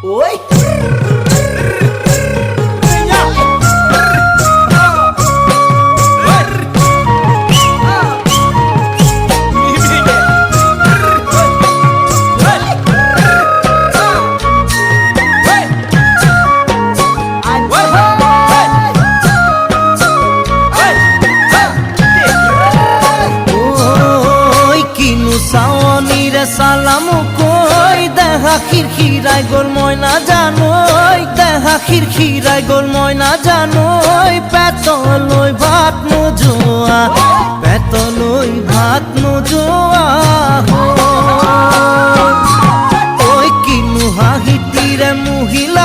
ওই সালামু কই দেখা খিরখিরাই গোল ময়না জানোই দেখা খিরখিরাই গোল ময়না জানোই পেতলই ভাত নোজোয়া পেতলই ভাত নোজোয়া ওই কিনু হাহিতিরে মহিলা